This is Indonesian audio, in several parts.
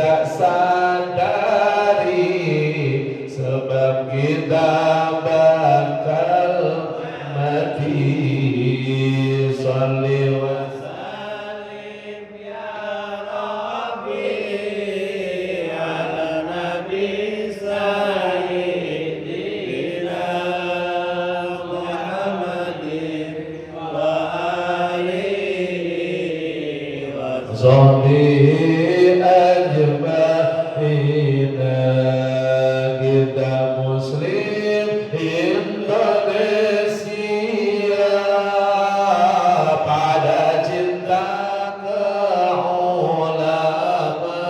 gak sadari sebab kita bakal mati. Sholli wa sallim ya Rabbi ala nabi sayyidina Muhammadin wa alihi wa sahbihi ajma'ina. Kita muslim Indonesia pada cinta ke ulama,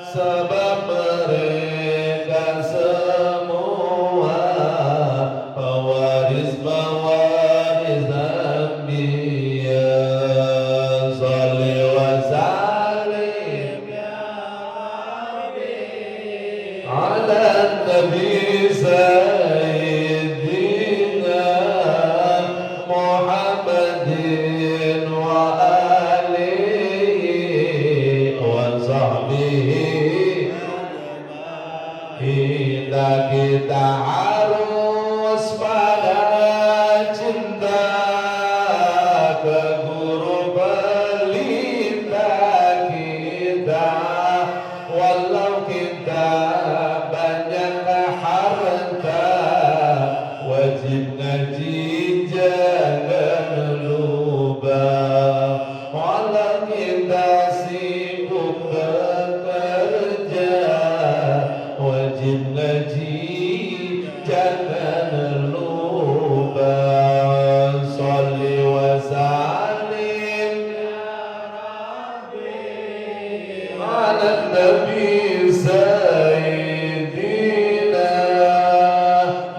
sebab mereka semua pewaris anbiya. Sholli wa sallim ya Rabbi ala nabi sayyidina Muhammadin wa alihi wa sahbihi. Kita harus pada cinta ke guru pelita kita, walau kita banyak harta, wajib ngaji jangan lupa. Walau kita sibuk bekerja, wajib ngaji jangan lupa. Sholli wa sallim ya Rabbi ala nabi sayyidina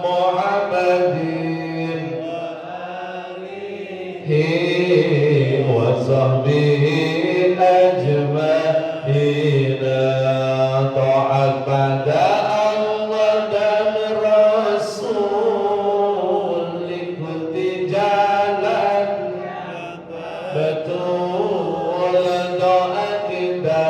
Muhammadin wa alihi wa sahbihi ajma'ina. Ta'at pada Allah dan Rasul, ikuti jalan betul, doa kita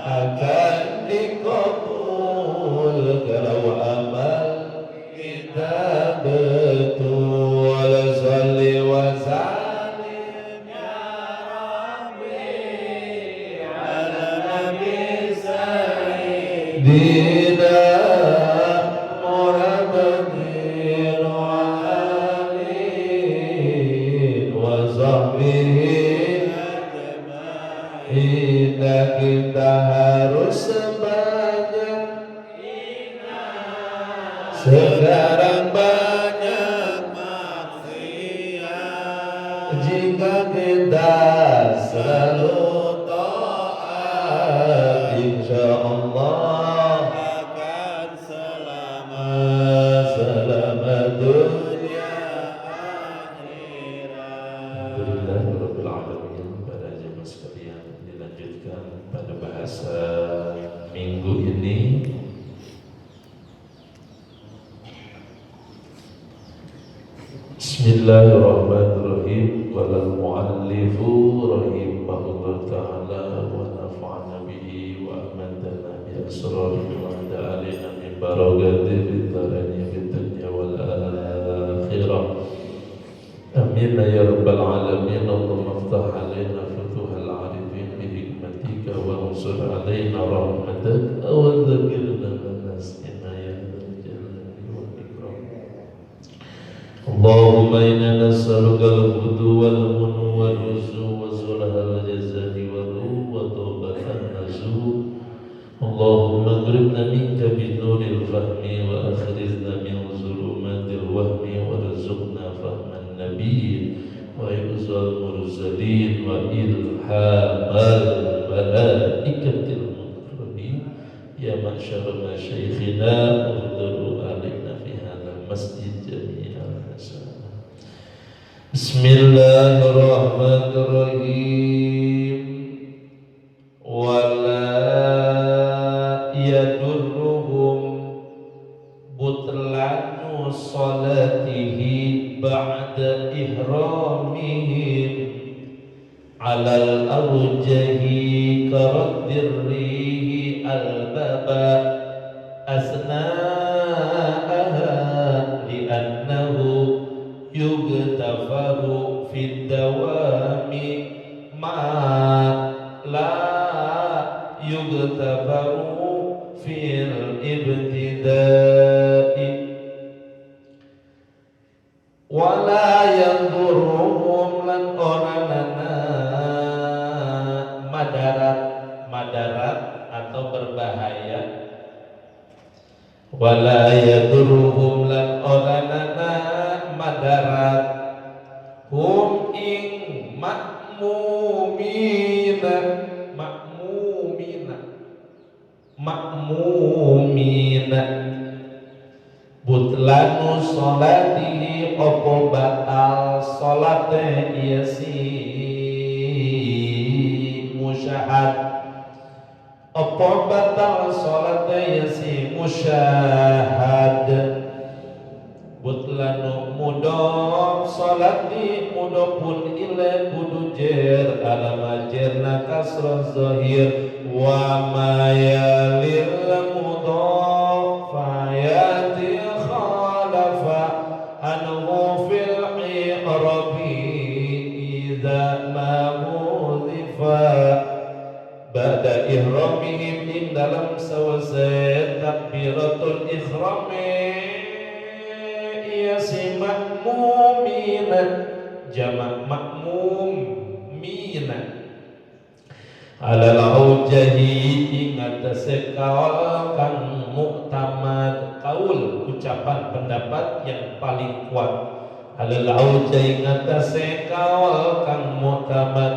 akan dikabul kalau amal kita betul. Sholli wa sallim ya Rabbi ala nabi sayyidina Muhammadin wa alihi wa sahbihi ajma'in. Kita harus banyak sekarang banyak maksiat, jika kita selalu taat, insyaallah akan selamat dunia akhirat. Alhamdulillahirabbil alamin. Para jemaah sekalian, dilanjutkan pada bahasa minggu ini. Bismillahirrahmanirrahim. Walal mu'allifu rahimahullah ta'ala wa nafa'ana bihi wa amadana bi asrarihi wa da'alina min barakati bidarani bidunya wal akhirah. Amin ya rabbal alamin. Allahumma aftah alaina futuhal arifin bi hikmatika wa unsur alaina rahmatak wa dzakirna nasina ya اللهم إنا نسألك الهدى والمن والرزق وصلح الجزاء والروح وتوبة النصوح. اللهم اقربنا منك بنور الفهم وأخرجنا من ظلمات الوهم وارزقنا فهم النبي وحفظ المرسلين وإلهام الملائكة المقربين. يا معشر مشايخنا احضروا علينا في هذا المسجد جميعا. Bismillahirrahmanirrahim. Wala yadurruhum butlanu salatihi ba'da ihramihim alal arjahi karaddir al-baba asna'aha li'annahu yugtafaru fid dawami ma la yugtafaru fil ibtidai wala yadurruhum lan onanana madarat atau berbahaya wala yadurruhum lan onanana madarat hum ing makmumina butlanu sholatihi opo batal sholate iya si musyahad opo batal sholate iya si musyahad butlanu mudhof sholati mudhofun ile kudu jer alama jerna kasrah zahir wa ma yalil mudhof fayati khalafa anhu fil i'rabi idza ma mudhifa ba'da ihramihim ing dalam sawase takbiratul ikhrami si makmumina jamak makmum mina alal aujahi ingat sekal kang muktamad kaul ucapan pendapat yang paling kuat alal aujahi ingat sekal kang muktamad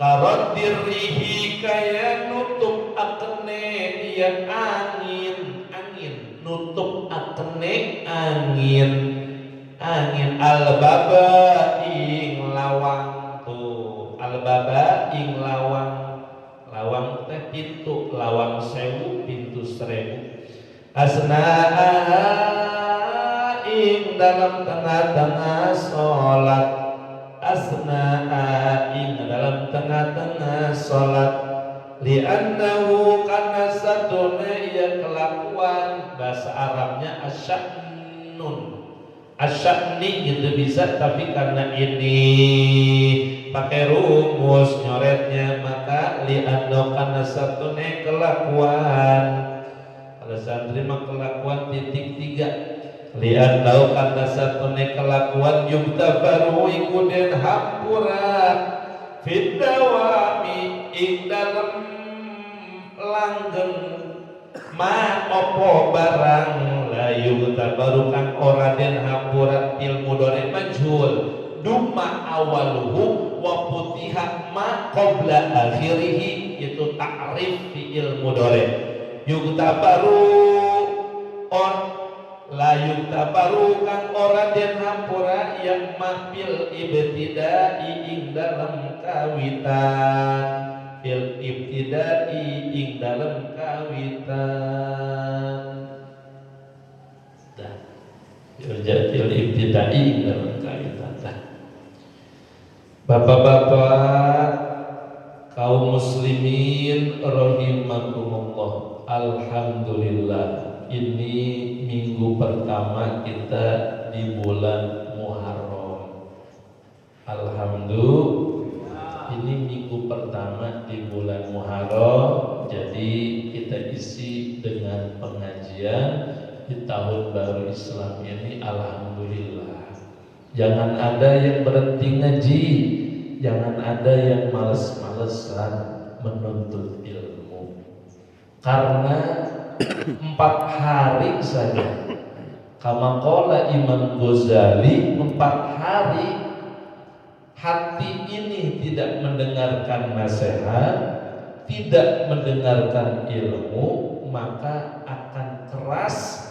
karadirihi kaya nutup akne yang angin nutup akne angin al-baba ing lawang tuh al-baba ing lawang teh pintu lawang sewu pintu seribu asna'a ing dalam tengah-tengah sholat asna'a ing dalam tengah-tengah sholat li'annahu karena satuna ia kelakuan bahasa Arabnya asya'ni gitu bisa tapi karena ini pakai rumus nyoretnya maka li'annahu karena satuna kelakuan kalau santri mah kelakuan titik 3 li'annahu karena satuna kelakuan yuktabaru ikuden hampura fidawami ing dalam langgeng ma opo barang layu tabarukan ora den hampura fil mudhari majhul dumma awaluhu wa putiha ma qabla akhirih itu ta'rif fi'il mudhari yugtabaru on layu tabarukan ora den hampura yang mahfil ibtidai ing dalam kawitan fil ibtidai ing dalam kawitan dah fil ibtidai ing dalam kawitan dah bapak-bapak kaum muslimin rahimakumullah alhamdulillah ini minggu pertama kita di bulan Muharram alhamdulillah ini minggu pertama di bulan Muharram jadi kita isi dengan pengajian di tahun baru Islam ini alhamdulillah jangan ada yang berhenti ngaji jangan ada yang males-malesan menuntut ilmu karena 4 hari saja kama qala Imam Ghazali 4 hari hati ini tidak mendengarkan nasihat tidak mendengarkan ilmu maka akan keras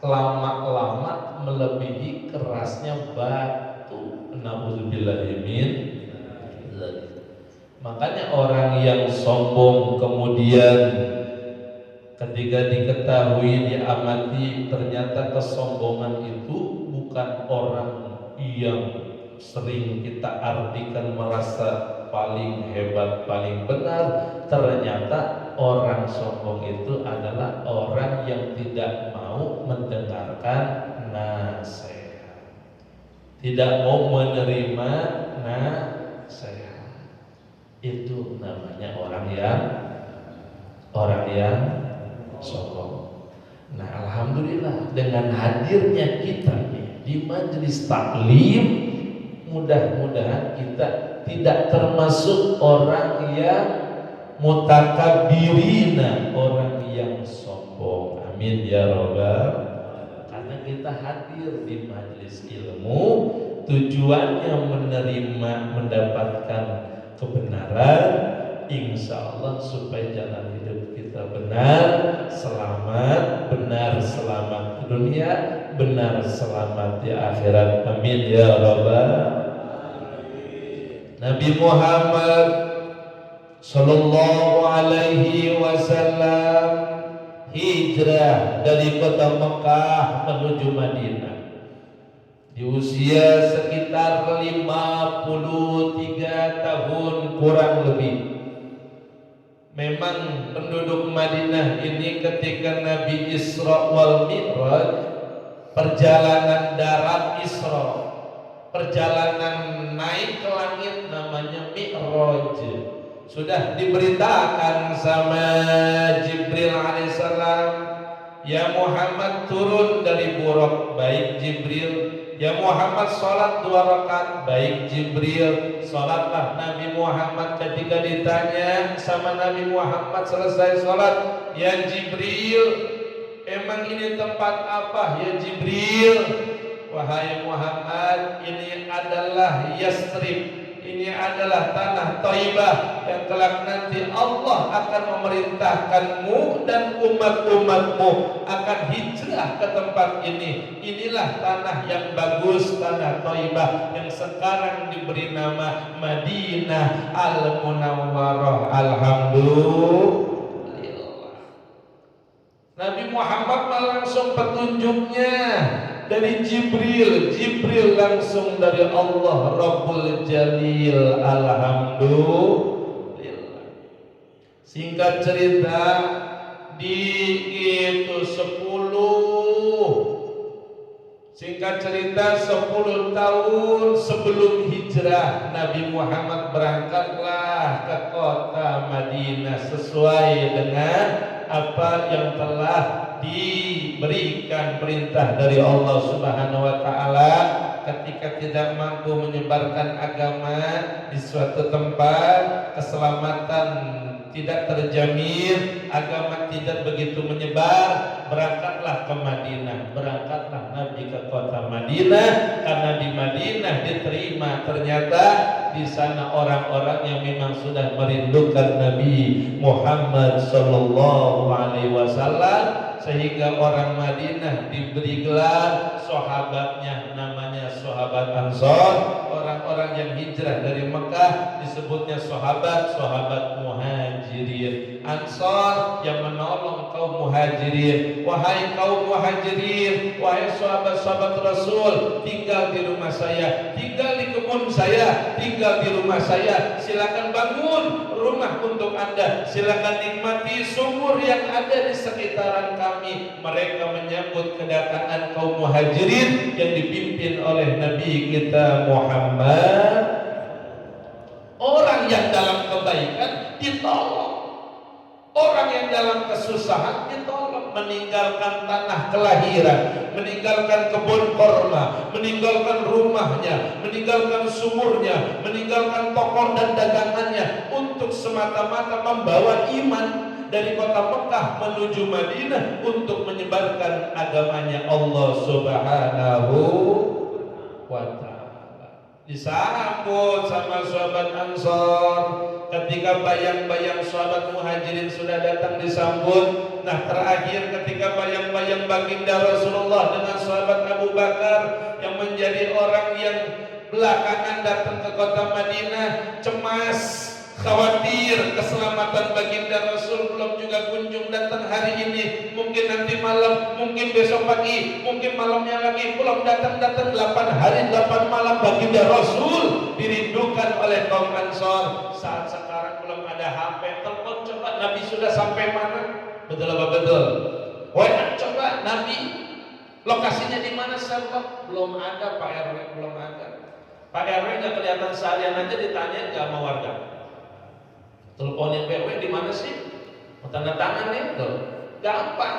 lama-lama melebihi kerasnya batu na'udzubillahi min dzalik makanya orang yang sombong kemudian ketika diketahui, diamati ternyata kesombongan itu bukan orang yang sering kita artikan merasa paling hebat, paling benar. Ternyata orang sombong itu adalah orang yang tidak mau mendengarkan nasihat, tidak mau menerima nasihat. Itu namanya orang yang sombong. Nah, alhamdulillah dengan hadirnya kita di majelis taklim, mudah-mudahan kita tidak termasuk orang yang mutakabirina, orang yang sombong. Amin ya robbal. Karena kita hadir di majelis ilmu tujuannya menerima, mendapatkan kebenaran, insya Allah supaya jalan hidup kita benar, selamat di dunia, benar selamat di akhirat. Amin ya rabbal. Nabi Muhammad sallallahu alaihi wasallam hijrah dari kota Mekah menuju Madinah di usia sekitar 53 tahun kurang lebih. Memang penduduk Madinah ini ketika Nabi Isra wal Mi'raj, perjalanan darat Isra, perjalanan naik ke langit namanya Mi'raj, sudah diberitakan sama Jibril alaihissalam, ya Muhammad turun dari buraq, baik Jibril. Ya Muhammad sholat 2 rakaat, baik Jibril. Sholatlah Nabi Muhammad. Ketika ditanya sama Nabi Muhammad selesai sholat, ya Jibril, emang ini tempat apa ya Jibril? Wahai Muhammad, ini adalah Yasrib, ini adalah tanah Thaibah yang kelak nanti Allah akan memerintahkanmu dan umat-umatmu akan hijrah ke tempat ini. Inilah tanah yang bagus, tanah Thaibah yang sekarang diberi nama Madinah Al-Munawwarah. Alhamdulillah. Nabi Muhammad langsung petunjuknya dari Jibril, Jibril langsung dari Allah Rabbul Jalil. Alhamdulillah. Singkat cerita, di itu 10 tahun sebelum hijrah, Nabi Muhammad berangkatlah ke kota Madinah sesuai dengan apa yang telah diberikan perintah dari Allah Subhanahu wa taala. Ketika tidak mampu menyebarkan agama di suatu tempat, keselamatan tidak terjamin, agama tidak begitu menyebar, berangkatlah ke Madinah. Berangkatlah Nabi ke kota Madinah, karena di Madinah diterima ternyata di sana orang-orang yang memang sudah merindukan Nabi Muhammad sallallahu alaihi wasallam, sehingga orang Madinah diberi gelar sahabatnya, namanya sahabat Ansor. Orang-orang yang hijrah dari Mekah disebutnya sahabat Muhajirin. Ansor yang menolong kaum Muhajirin. Wahai kaum Muhajirin, wahai sahabat-sahabat Rasul, tinggal di rumah saya, tinggal di kebun saya, tinggal di rumah saya. Silakan bangun rumah untuk Anda, silakan nikmati sumur yang ada di sekitaran kami. Mereka menyambut kedatangan kaum Muhajirin yang dipimpin oleh Nabi kita Muhammad. Orang yang dalam kebaikan ditolong, orang yang dalam kesusahan ditolong, meninggalkan tanah kelahiran, meninggalkan kebun korma, meninggalkan rumahnya, meninggalkan sumurnya, meninggalkan toko dan dagangannya untuk semata-mata membawa iman dari kota Mekah menuju Madinah untuk menyebarkan agamanya Allah Subhanahu wa ta'ala. Disambut sama sahabat Ansor. Ketika bayang-bayang sahabat Muhajirin sudah datang disambut. Nah, terakhir ketika bayang-bayang baginda Rasulullah dengan sahabat Abu Bakar yang menjadi orang yang belakangan datang ke kota Madinah, cemas, khawatir keselamatan baginda Rasul belum juga kunjung datang hari ini, mungkin nanti malam, mungkin besok pagi, mungkin malamnya lagi belum datang 8 hari 8 malam baginda Rasul dirindukan oleh kaum Ansor. Saat sekarang belum ada HP, telepon coba Nabi sudah sampai mana? Betul apa betul? Wah, coba Nabi lokasinya di mana Sherlock? Belum ada Pak RW, belum ada. Pak RW nggak kelihatan seharian aja ditanya nggak sama warga. Teleponin PW di mana sih? Mau tanda tangan nih, tuh. Gampang.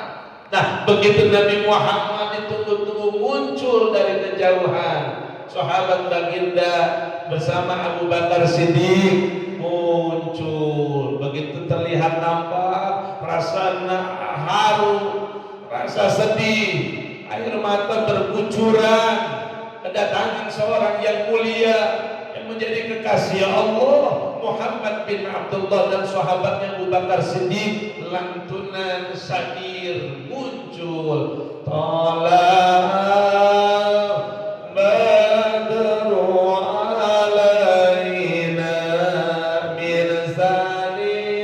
Nah, begitu Nabi Muhammad ditunggu-tunggu muncul dari kejauhan, sahabat baginda bersama Abu Bakar Siddiq muncul. Begitu terlihat nampak, perasaan haru, rasa sedih, air mata berkucuran, kedatangan seorang yang mulia yang menjadi kekasih Allah, Muhammad bin Abdullah dan sahabatnya Abu Bakar Siddiq. Lantunan syair muncul, Tala badru alaina min saniyatil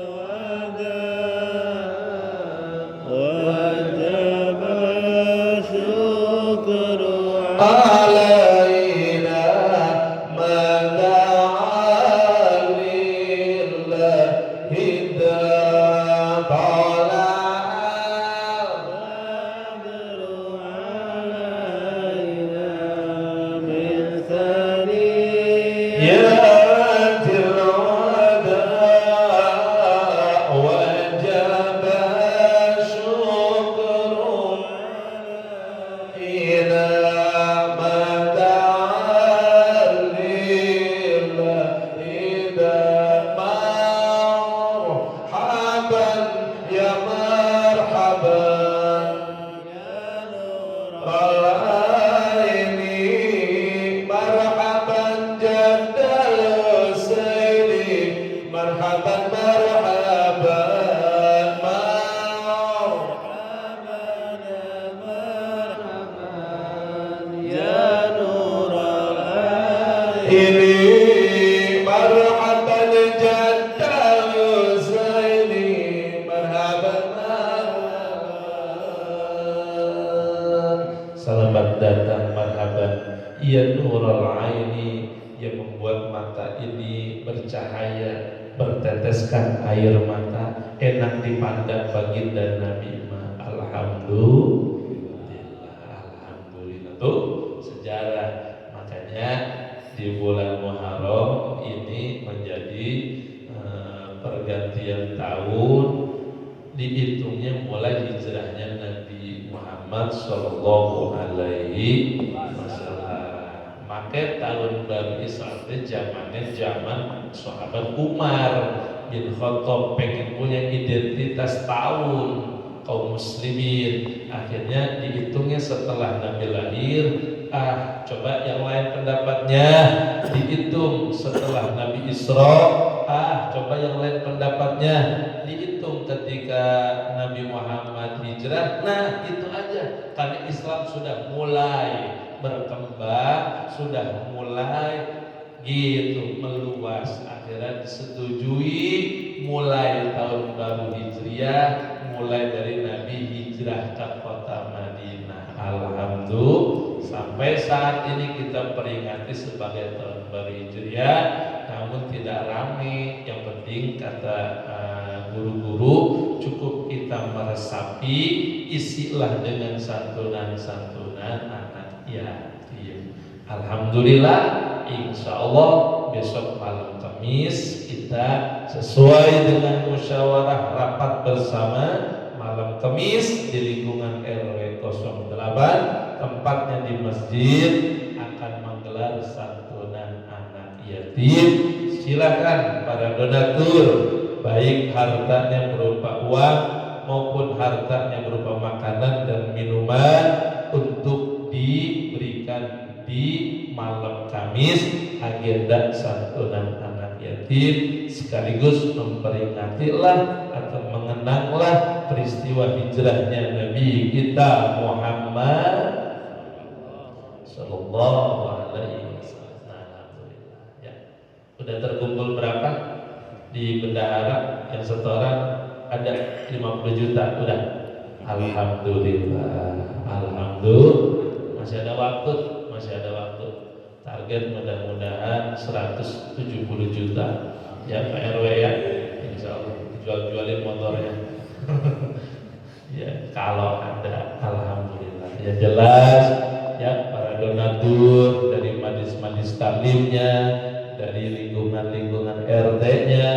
wada wajib syukru alaina mada selamat datang, marhaban, ya nurul aini, yang membuat mata ini bercahaya, berteteskan air mata, enak dipandang baginda Nabi. Alhamdulillah tuh sejarah. Makanya di bulan Muharram ini menjadi pergantian tahun, dihitungnya mulai hijrahnya Nabi Muhammad Sallallahu Alaihi Wasallam. Maka tahun baru Islam itu zaman sahabat Umar bin Khattab pengen punya identitas tahun kaum muslimin. Akhirnya dihitungnya setelah Nabi lahir. Coba yang lain pendapatnya dihitung setelah Nabi Isra. Coba yang lain pendapatnya dihitung ketika Nabi Muhammad hijrah. Nah, itu aja. Karena Islam sudah mulai berkembang, sudah mulai gitu meluas. Akhirnya disetujui mulai tahun baru Hijriah, mulai dari Nabi hijrah ke kota Madinah. Alhamdulillah. Sampai saat ini kita peringati sebagai tahun baru Hijriah, namun tidak ramai. Yang penting kata guru-guru, cukup kita meresapi, isilah dengan santunan-santunan anak yatim. Alhamdulillah, insya Allah besok malam Kamis kita sesuai dengan musyawarah rapat bersama malam Kamis di lingkungan RW 08, tempatnya di masjid, akan menggelar santunan anak yatim. Silakan para donatur, baik hartanya berupa uang maupun hartanya berupa makanan dan minuman, untuk diberikan di malam Kamis agenda santunan anak yatim, sekaligus memperingatilah atau mengenanglah peristiwa hijrahnya Nabi kita Muhammad Sallallahu Alaihi Wasallam. Ya, udah terkumpul berapa di bendahara yang setoran? Ada 50 juta, udah. Alhamdulillah, alhamdulillah. Masih ada waktu. Target mudah-mudahan 170 juta. ya Pak RW ya, insya Allah jual-jualin motornya. Ya kalau ada, alhamdulillah. Ya jelas ya para donatur dari majlis-majlis taklimnya, dari lingkungan-lingkungan RT-nya,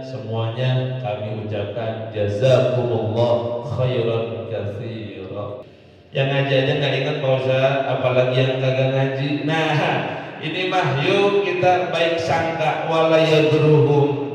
semuanya kami ucapkan jazakumullah khairan katsira. Yang ngaji aja nggak ingat Pak Ustaz, apalagi yang kagak ngaji. Nah, ini mah yuk kita baik sangka wala yadruhum.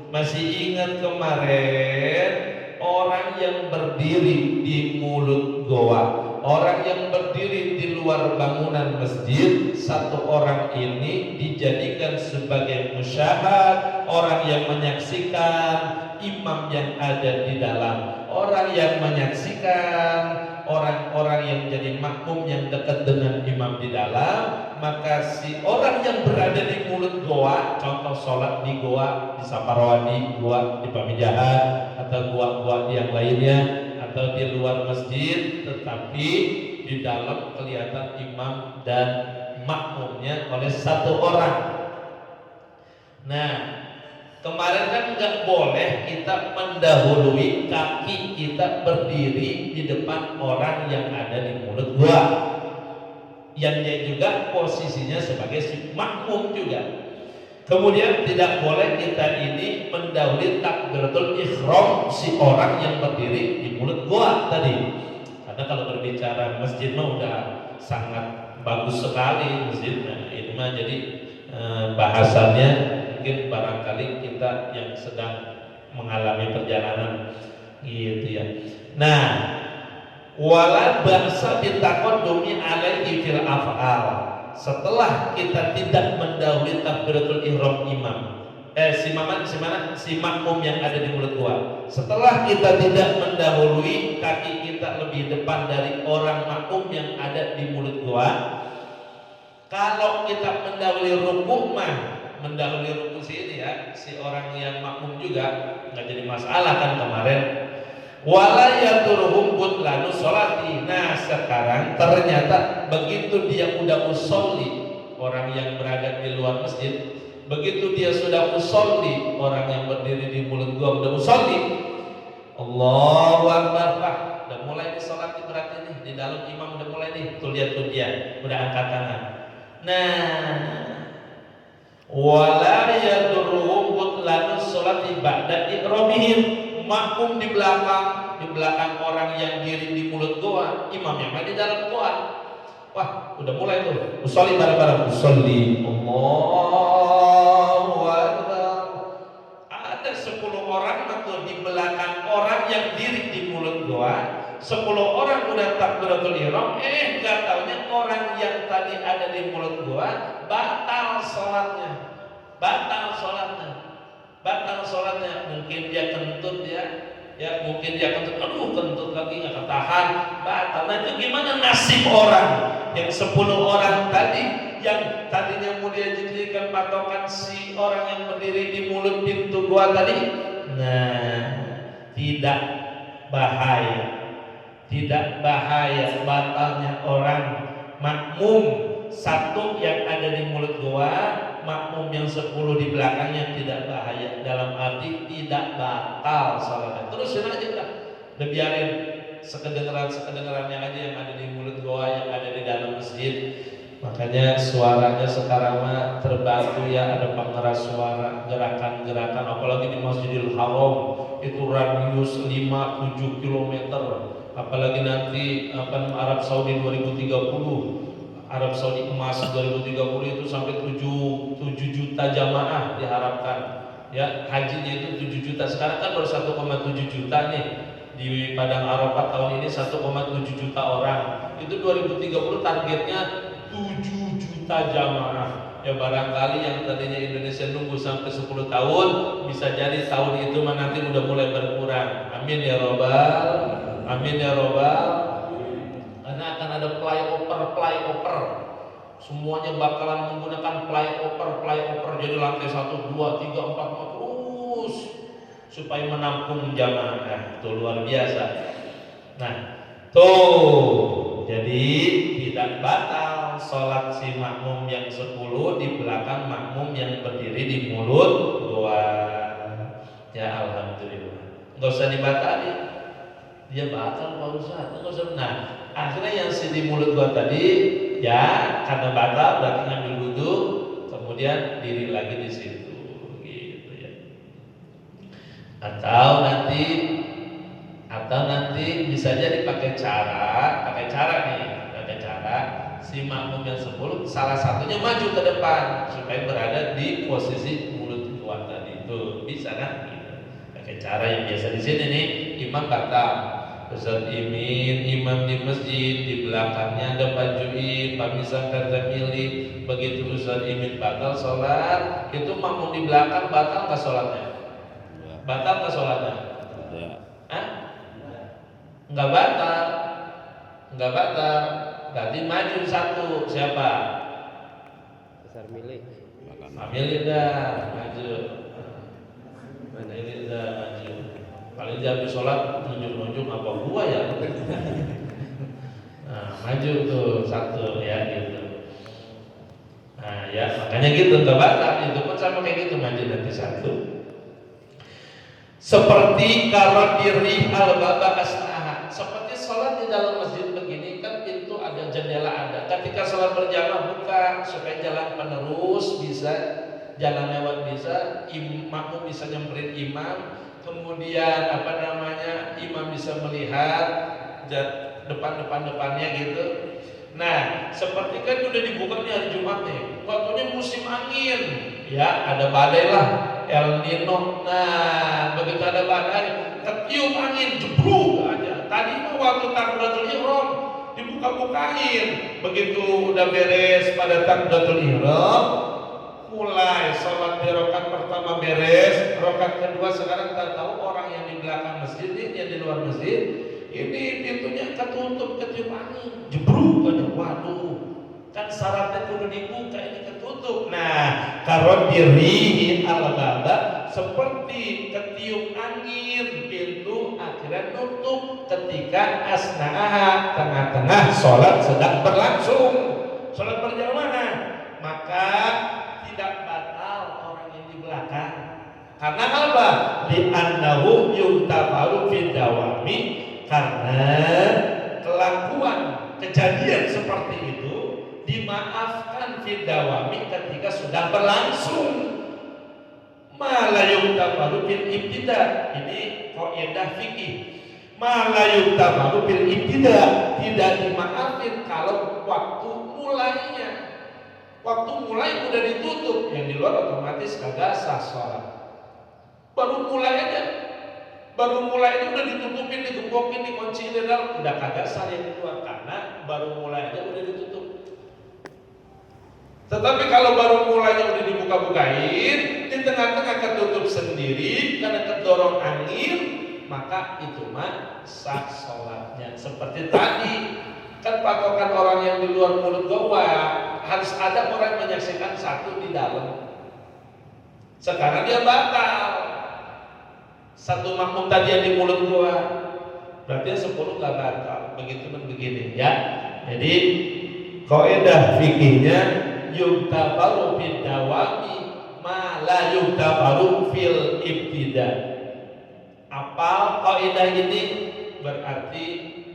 Masih ingat kemarin orang yang berdiri di mulut goa, orang yang berdiri di luar bangunan masjid, satu orang ini dijadikan sebagai musyahad, orang yang menyaksikan imam yang ada di dalam, orang yang menyaksikan orang-orang yang jadi makmum yang dekat dengan imam di dalam. Maka si orang yang berada di mulut goa, contoh sholat di goa, di Saparwadi, goa di Pamijahan, atau goa-goa yang lainnya, atau di luar masjid, tetapi di dalam kelihatan imam dan makmumnya oleh satu orang. Nah, kemarin kan nggak boleh kita mendahului, kaki kita berdiri di depan orang yang ada di mulut gua, yang dia juga posisinya sebagai si makmum juga. Kemudian tidak boleh kita ini mendahului takbiratul ihram si orang yang berdiri di mulut gua tadi. Karena kalau berbicara masjid mah udah sangat bagus sekali masjid. Nah, ini mah jadi bahasannya mungkin barangkali kita yang sedang mengalami perjalanan gitu ya. Nah, wala ba'sa bitaqaddumi alaihi fil af'al. Setelah kita tidak mendahului takbiratul ihram imam, si makmum yang ada di mulut gua. Setelah kita tidak mendahului, kaki kita lebih depan dari orang makmum yang ada di mulut gua. Kalau kita mendahului rukuk mah, mendahului rukuk sini ya, si orang yang makmum juga nggak jadi masalah kan kemarin. Wala yaturhum butlanu sholati. Nah sekarang ternyata begitu dia udah usolli, orang yang berada di luar masjid, begitu dia sudah usolli, orang yang berdiri di mulut gua udah usolli, Allahu Akbar, Pak, udah mulai di sholat berarti nih, di dalam imam udah mulai nih, tuh lihat dia udah angkat tangan. Nah, wala yaturhum butlanu sholati ba'da ihramihim. Makmum di belakang orang yang diri di mulut goa, imam yang di dalam goa. Wah, udah mulai tuh. Usolli bareng-bareng. Usolli Allahu Akbar. Ada 10 orang tuh di belakang orang yang diri di mulut goa. 10 orang udah takbiratul ihram, enggak taunya orang yang tadi ada di mulut goa batal sholatnya. Mungkin dia kentut ya mungkin dia kentut, kentut lagi nggak ketahan, batal. Nah itu gimana nasib orang yang 10 orang tadi yang tadinya mau dia jadikan patokan si orang yang berdiri di mulut pintu gua tadi? Nah, tidak bahaya batalnya orang makmum satu yang ada di mulut gua, makmum yang 10 di belakangnya tidak bahaya, dalam arti tidak batal salatnya. Terusin aja udah biarin sekedengerannya aja yang ada di mulut gua, yang ada di dalam masjid. Makanya suaranya sekarang mah terbantu ya, ada pengeras suara, gerakan-gerakan, apalagi di Masjidil Haram itu radius 5-7 km. Apalagi nanti Arab Saudi 2030, Arab Saudi emas 2030 itu sampai 7 juta jamaah diharapkan. Ya, hajinya itu 7 juta. Sekarang kan baru 1,7 juta nih. Di Padang Arafah tahun ini 1,7 juta orang. Itu 2030 targetnya 7 juta jamaah. Ya barangkali yang tadinya Indonesia nunggu sampai 10 tahun, bisa jadi tahun itu nanti udah mulai berkurang. Amin ya robbal. Amin ya robbal. Karena akan ada flyover. Semuanya bakalan menggunakan flyover. Jadi lantai 1, 2, 3, 4, 5 terus supaya menampung jamaah. Itu luar biasa. Nah, tuh Jadi tidak batal sholat si makmum yang 10 di belakang makmum yang berdiri di mulut gua. Ya alhamdulillah. Enggak usah dibatalin. Dia batal Pak Ustaz. Enggak usah. Nah, akhirnya yang si di mulut gua tadi ya karena batal berarti ngambil wudu, kemudian diri lagi di situ gitu ya. Atau nanti bisa jadi pakai cara si makmum yang 10 salah satunya maju ke depan supaya berada di posisi mulut gua tadi itu bisa kan? Gitu. Pakai cara yang biasa di sini nih imam batal. Ustaz imam di masjid di belakangnya ada baju pamisah kata milih begitu Ustaz imin batal sholat itu makmum di belakang batal nggak sholatnya? Batal nggak sholatnya? Hah? Nggak batal berarti maju satu siapa? Besar milih Milih dah maju paling dia habis sholat nunjuk apa gua ya. Nah, maju tuh satu ya gitu. Nah ya makanya gitu nggak batal itu pun sama kayak gitu maju nanti satu. Seperti kalau diri al-baba asnaha, seperti sholat di dalam masjid begini kan pintu ada jendela ada. Ketika sholat berjamaah buka supaya jalan penerus bisa jalan lewat bisa, makmum bisa nyamperin imam. Kemudian imam bisa melihat depannya gitu. Nah, seperti kan udah dibuka nih hari Jumat nih. Waktunya musim angin, ya ada badai lah, El Nino. Nah, begitu ada badai, ketiup angin, jebruk aja. Tadi mah waktu takbiratul ihram dibuka-bukain. Begitu udah beres pada takbiratul ihram, mulai sholat di rakaat pertama beres, rakaat kedua sekarang kita tahu orang yang di belakang masjid ini, yang di luar masjid ini pintunya ketutup ketiup angin, jebruk aja, waduh, kan syaratnya kudu dibuka ini ketutup. Nah, kalau diri al-baba seperti ketiup angin, pintu akhirnya nutup ketika asna'aha tengah-tengah sholat sedang berlangsung, sholat berjamaah, maka tidak batal orang yang di belakang. Karena apa? Li'annahu yuntafaru fid dawami, karena kelakuan kejadian seperti itu dimaafkan fid dawami ketika sudah berlangsung. Ma la yuntafaru fil ibtida. Ini kaidah fikih. Ma la yuntafaru fil ibtida, tidak dimaafin kalau waktu mulainya. Waktu mulai udah ditutup, yang di luar otomatis kagak sah sholat. Baru mulai aja udah ditutupin, digembokin, dikunci di dalam, udah kagak sah yang di luar karena baru mulai aja udah ditutup. Tetapi kalau baru mulainya udah dibuka-bukain, di tengah-tengah ketutup sendiri karena kedorong angin, maka itu mah sah sholatnya. Seperti tadi kan patokan orang yang di luar mulut gua harus ada orang menyaksikan satu di dalam. Sekarang dia batal. Satu makmum tadi yang di mulut gua, berarti 10 nggak batal. Begitu dan begini ya. Jadi kaidah fikihnya yuktafaru fid dawami ma la yuktafaru fil ibtida. Apal kaidah ini berarti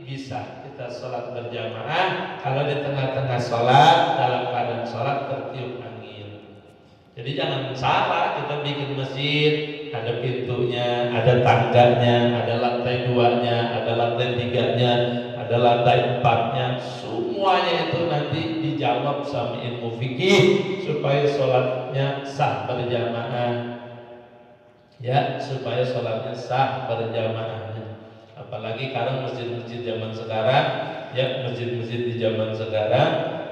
bisa kita sholat berjamaah kalau di tengah-tengah sholat dalam keadaan sholat tertiup angin. Jadi jangan salah kita bikin masjid ada pintunya, ada tangganya, ada lantai 2-nya, ada lantai 3-nya, ada lantai 4-nya, semuanya itu nanti dijawab sama ilmu fikih supaya sholatnya sah berjamaah. Ya, supaya sholatnya sah berjamaahnya. Apalagi sekarang masjid-masjid zaman sekarang, ya masjid-masjid di zaman sekarang,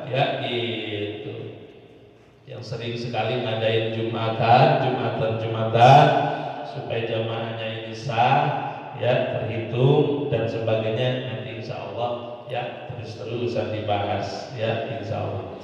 ya itu yang sering sekali ngadain jumatan supaya jamaahnya ini sah, ya terhitung dan sebagainya. Nanti insya Allah ya terus-terusan dibahas, ya insya Allah.